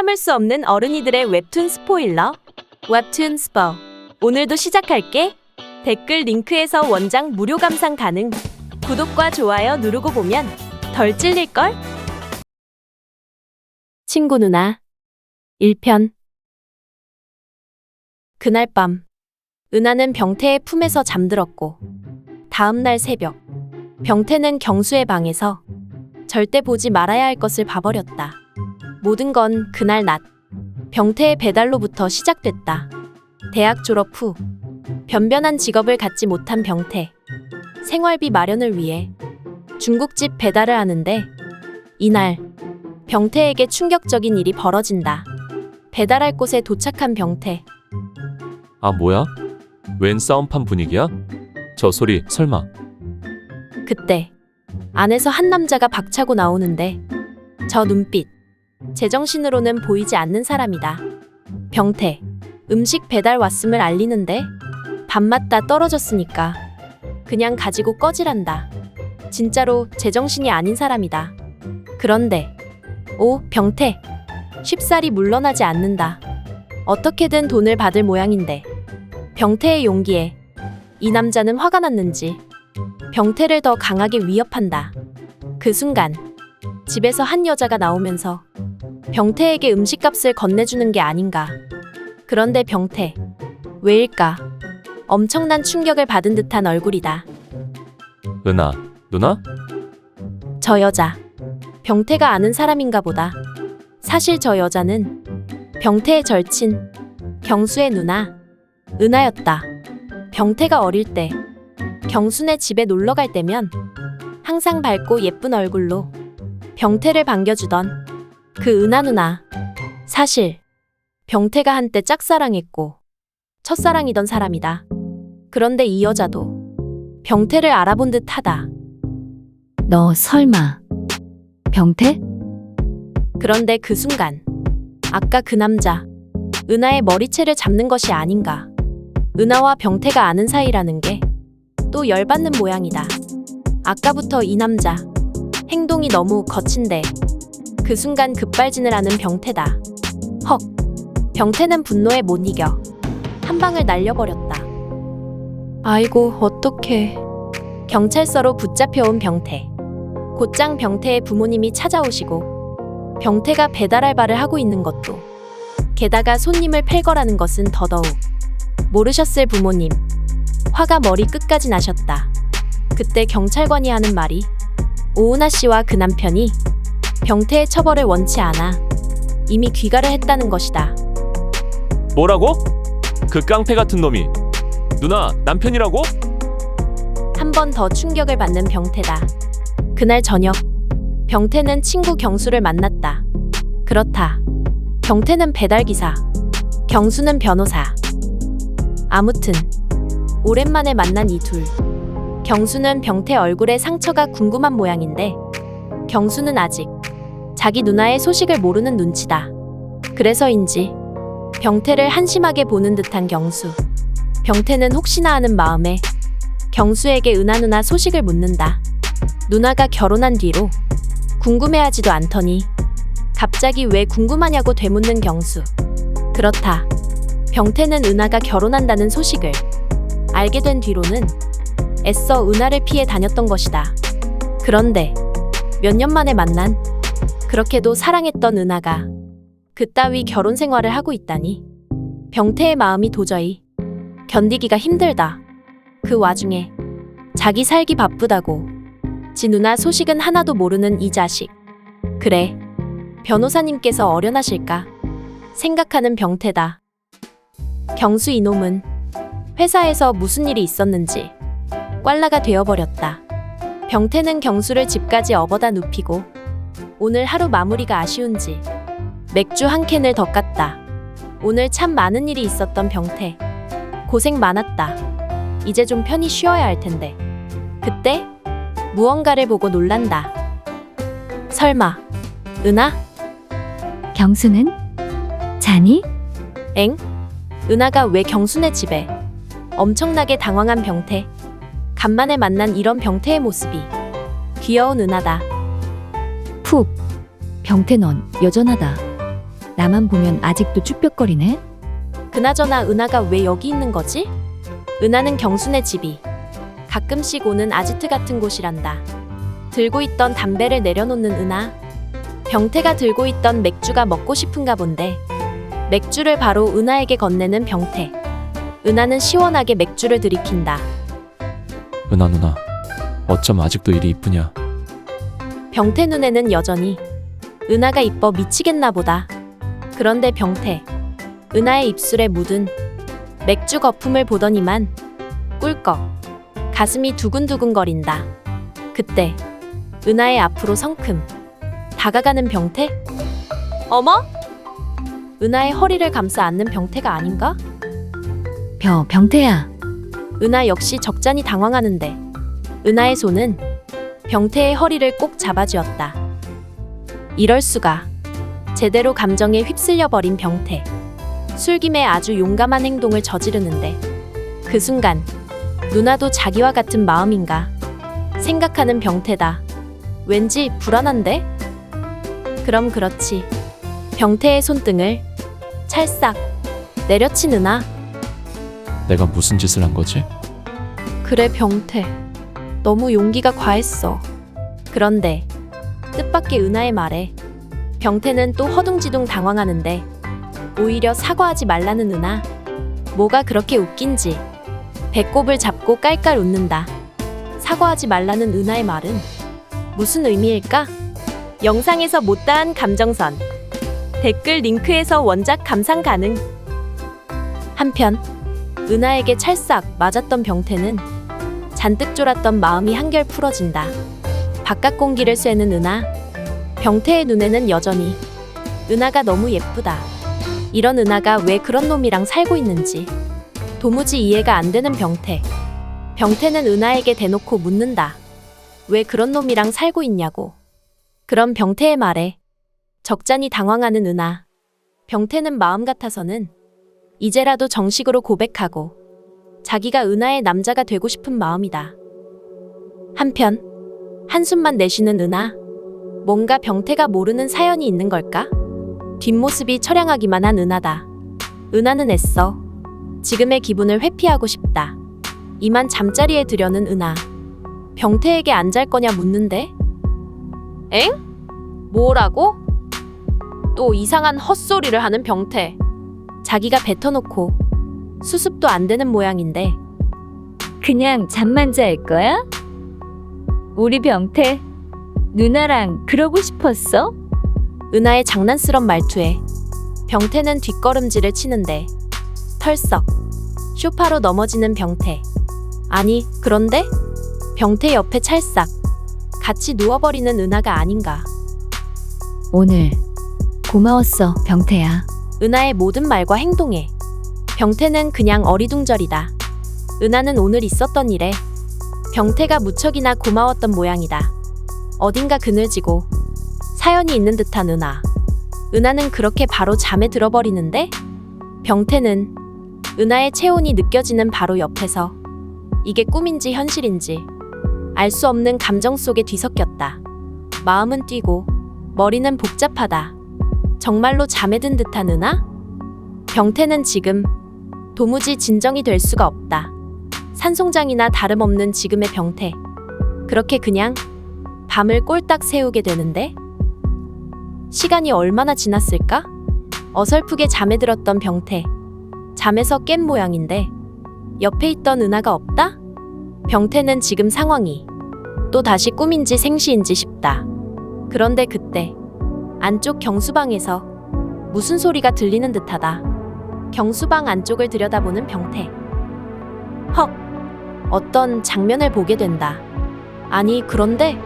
참을 수 없는 어른이들의 웹툰 스포일러. 웹툰 스포. 오늘도 시작할게. 댓글 링크에서 원작 무료 감상 가능. 구독과 좋아요 누르고 보면 덜 찔릴걸? 친구 누나 1편. 그날 밤 은하는 병태의 품에서 잠들었고 다음날 새벽 병태는 경수의 방에서 절대 보지 말아야 할 것을 봐버렸다. 모든 건 그날 낮 병태의 배달로부터 시작됐다. 대학 졸업 후 변변한 직업을 갖지 못한 병태. 생활비 마련을 위해 중국집 배달을 하는데 이날 병태에게 충격적인 일이 벌어진다. 배달할 곳에 도착한 병태. 아, 뭐야? 웬 싸움판 분위기야? 저 소리 설마. 그때 안에서 한 남자가 박차고 나오는데 저 눈빛, 제정신으로는 보이지 않는 사람이다. 병태, 음식 배달 왔음을 알리는데 밥맛 다 떨어졌으니까 그냥 가지고 꺼지란다. 진짜로 제정신이 아닌 사람이다. 그런데 오, 병태, 쉽사리 물러나지 않는다. 어떻게든 돈을 받을 모양인데 병태의 용기에 이 남자는 화가 났는지 병태를 더 강하게 위협한다. 그 순간 집에서 한 여자가 나오면서 병태에게 음식값을 건네주는 게 아닌가. 그런데 병태, 왜일까? 엄청난 충격을 받은 듯한 얼굴이다. 은하, 누나? 저 여자, 병태가 아는 사람인가 보다. 사실 저 여자는 병태의 절친, 경수의 누나, 은하였다. 병태가 어릴 때 경수네 집에 놀러 갈 때면 항상 밝고 예쁜 얼굴로 병태를 반겨주던 그 은하 누나. 사실 병태가 한때 짝사랑했고 첫사랑이던 사람이다. 그런데 이 여자도 병태를 알아본 듯하다. 너 설마 병태? 그런데 그 순간 아까 그 남자 은하의 머리채를 잡는 것이 아닌가. 은하와 병태가 아는 사이라는 게 또 열받는 모양이다. 아까부터 이 남자 행동이 너무 거친데 그 순간 급발진을 하는 병태다. 헉, 병태는 분노에 못 이겨 한 방을 날려버렸다. 아이고 어떡해. 경찰서로 붙잡혀온 병태. 곧장 병태의 부모님이 찾아오시고 병태가 배달 알바를 하고 있는 것도, 게다가 손님을 팰 거라는 것은 더더욱 모르셨을 부모님. 화가 머리 끝까지 나셨다. 그때 경찰관이 하는 말이 오은하 씨와 그 남편이 병태의 처벌을 원치 않아 이미 귀가를 했다는 것이다. 뭐라고? 그 깡패 같은 놈이 누나 남편이라고? 한 번 더 충격을 받는 병태다. 그날 저녁 병태는 친구 경수를 만났다. 그렇다. 병태는 배달기사, 경수는 변호사. 아무튼 오랜만에 만난 이 둘. 경수는 병태 얼굴에 상처가 궁금한 모양인데 경수는 아직 자기 누나의 소식을 모르는 눈치다. 그래서인지 병태를 한심하게 보는 듯한 경수. 병태는 혹시나 하는 마음에 경수에게 은하 누나 소식을 묻는다. 누나가 결혼한 뒤로 궁금해하지도 않더니 갑자기 왜 궁금하냐고 되묻는 경수. 그렇다. 병태는 은하가 결혼한다는 소식을 알게 된 뒤로는 애써 은하를 피해 다녔던 것이다. 그런데 몇 년 만에 만난, 그렇게도 사랑했던 은하가 그따위 결혼 생활을 하고 있다니 병태의 마음이 도저히 견디기가 힘들다. 그 와중에 자기 살기 바쁘다고 지 누나 소식은 하나도 모르는 이 자식. 그래, 변호사님께서 어련하실까 생각하는 병태다. 경수 이놈은 회사에서 무슨 일이 있었는지 꽐라가 되어버렸다. 병태는 경수를 집까지 업어다 눕히고 오늘 하루 마무리가 아쉬운지 맥주 한 캔을 더 깠다. 오늘 참 많은 일이 있었던 병태. 고생 많았다. 이제 좀 편히 쉬어야 할 텐데. 그때 무언가를 보고 놀란다. 설마 은하? 경수는? 자니? 엥? 은하가 왜 경수네 집에? 엄청나게 당황한 병태. 간만에 만난 이런 병태의 모습이 귀여운 은하다. 푹. 병태 넌 여전하다. 나만 보면 아직도 쭈뼛거리네. 그나저나 은하가 왜 여기 있는 거지? 은하는 경순의 집이 가끔씩 오는 아지트 같은 곳이란다. 들고 있던 담배를 내려놓는 은하. 병태가 들고 있던 맥주가 먹고 싶은가 본데 맥주를 바로 은하에게 건네는 병태. 은하는 시원하게 맥주를 들이킨다. 은하 누나, 어쩜 아직도 이리 이쁘냐? 병태 눈에는 여전히 은하가 이뻐 미치겠나 보다. 그런데 병태, 은하의 입술에 묻은 맥주 거품을 보더니만 꿀꺽 가슴이 두근두근거린다. 그때 은하의 앞으로 성큼 다가가는 병태? 어머? 은하의 허리를 감싸 안는 병태가 아닌가? 병태야. 은하 역시 적잖이 당황하는데 은하의 손은 병태의 허리를 꼭 잡아쥐었다. 이럴 수가. 제대로 감정에 휩쓸려 버린 병태. 술김에 아주 용감한 행동을 저지르는데 그 순간 누나도 자기와 같은 마음인가 생각하는 병태다. 왠지 불안한데? 그럼 그렇지. 병태의 손등을 찰싹 내려친 은하. 내가 무슨 짓을 한 거지? 그래 병태. 너무 용기가 과했어. 그런데 뜻밖의 은하의 말에 병태는 또 허둥지둥 당황하는데 오히려 사과하지 말라는 은하. 뭐가 그렇게 웃긴지 배꼽을 잡고 깔깔 웃는다. 사과하지 말라는 은하의 말은 무슨 의미일까? 영상에서 못다한 감정선. 댓글 링크에서 원작 감상 가능. 한편 은하에게 찰싹 맞았던 병태는 잔뜩 졸았던 마음이 한결 풀어진다. 바깥 공기를 쐬는 은하. 병태의 눈에는 여전히 은하가 너무 예쁘다. 이런 은하가 왜 그런 놈이랑 살고 있는지 도무지 이해가 안 되는 병태. 병태는 은하에게 대놓고 묻는다. 왜 그런 놈이랑 살고 있냐고. 그럼 병태의 말에 적잖이 당황하는 은하. 병태는 마음 같아서는 이제라도 정식으로 고백하고 자기가 은하의 남자가 되고 싶은 마음이다. 한편 한숨만 내쉬는 은하. 뭔가 병태가 모르는 사연이 있는 걸까? 뒷모습이 처량하기만 한 은하다. 은하는 애써 지금의 기분을 회피하고 싶다. 이만 잠자리에 들여는 은하. 병태에게 안 잘 거냐 묻는데? 엥? 뭐라고? 또 이상한 헛소리를 하는 병태. 자기가 뱉어놓고 수습도 안 되는 모양인데 그냥 잠만 잘 거야? 우리 병태, 누나랑 그러고 싶었어? 은하의 장난스런 말투에 병태는 뒷걸음질을 치는데 털썩 쇼파로 넘어지는 병태. 아니 그런데 병태 옆에 찰싹 같이 누워버리는 은하가 아닌가. 오늘 고마웠어, 병태야. 은하의 모든 말과 행동에 병태는 그냥 어리둥절이다. 은하는 오늘 있었던 일에 병태가 무척이나 고마웠던 모양이다. 어딘가 그늘지고 사연이 있는 듯한 은하. 은하는 그렇게 바로 잠에 들어버리는데 병태는 은하의 체온이 느껴지는 바로 옆에서 이게 꿈인지 현실인지 알 수 없는 감정 속에 뒤섞였다. 마음은 뛰고 머리는 복잡하다. 정말로 잠에 든 듯한 은하? 병태는 지금 도무지 진정이 될 수가 없다. 산송장이나 다름없는 지금의 병태. 그렇게 그냥 밤을 꼴딱 새우게 되는데 시간이 얼마나 지났을까? 어설프게 잠에 들었던 병태. 잠에서 깬 모양인데 옆에 있던 은하가 없다? 병태는 지금 상황이 또 다시 꿈인지 생시인지 싶다. 그런데 그때 안쪽 경수방에서 무슨 소리가 들리는 듯하다. 경수방 안쪽을 들여다보는 병태. 헉! 어떤 장면을 보게 된다. 아니 그런데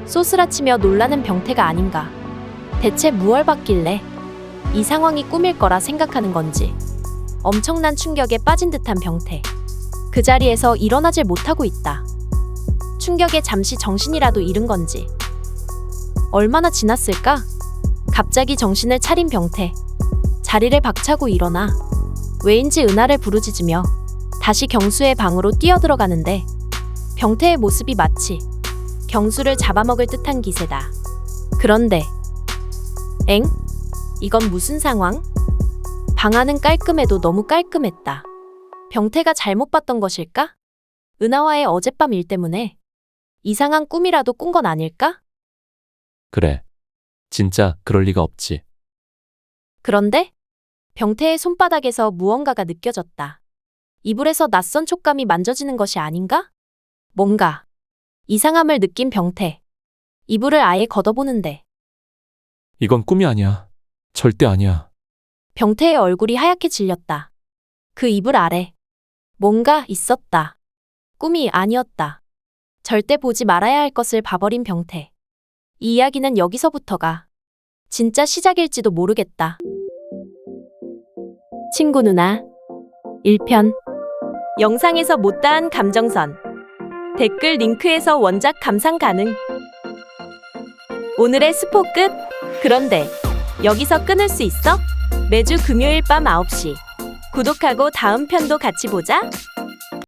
쏘스라치며 놀라는 병태가 아닌가. 대체 무얼 봤길래 이 상황이 꿈일 거라 생각하는 건지. 엄청난 충격에 빠진 듯한 병태. 그 자리에서 일어나질 못하고 있다. 충격에 잠시 정신이라도 잃은 건지. 얼마나 지났을까? 갑자기 정신을 차린 병태. 자리를 박차고 일어나 왜인지 은하를 부르짖으며 다시 경수의 방으로 뛰어들어가는데 병태의 모습이 마치 경수를 잡아먹을 듯한 기세다. 그런데 엥? 이건 무슨 상황? 방 안은 깔끔해도 너무 깔끔했다. 병태가 잘못 봤던 것일까? 은하와의 어젯밤 일 때문에 이상한 꿈이라도 꾼 건 아닐까? 그래. 진짜 그럴 리가 없지. 그런데 병태의 손바닥에서 무언가가 느껴졌다. 이불에서 낯선 촉감이 만져지는 것이 아닌가? 뭔가 이상함을 느낀 병태. 이불을 아예 걷어보는데 이건 꿈이 아니야. 절대 아니야. 병태의 얼굴이 하얗게 질렸다. 그 이불 아래 뭔가 있었다. 꿈이 아니었다. 절대 보지 말아야 할 것을 봐버린 병태. 이 이야기는 여기서부터가 진짜 시작일지도 모르겠다. 친구 누나 1편. 영상에서 못다한 감정선. 댓글 링크에서 원작 감상 가능. 오늘의 스포 끝. 그런데 여기서 끊을 수 있어? 매주 금요일 밤 9시 구독하고 다음 편도 같이 보자.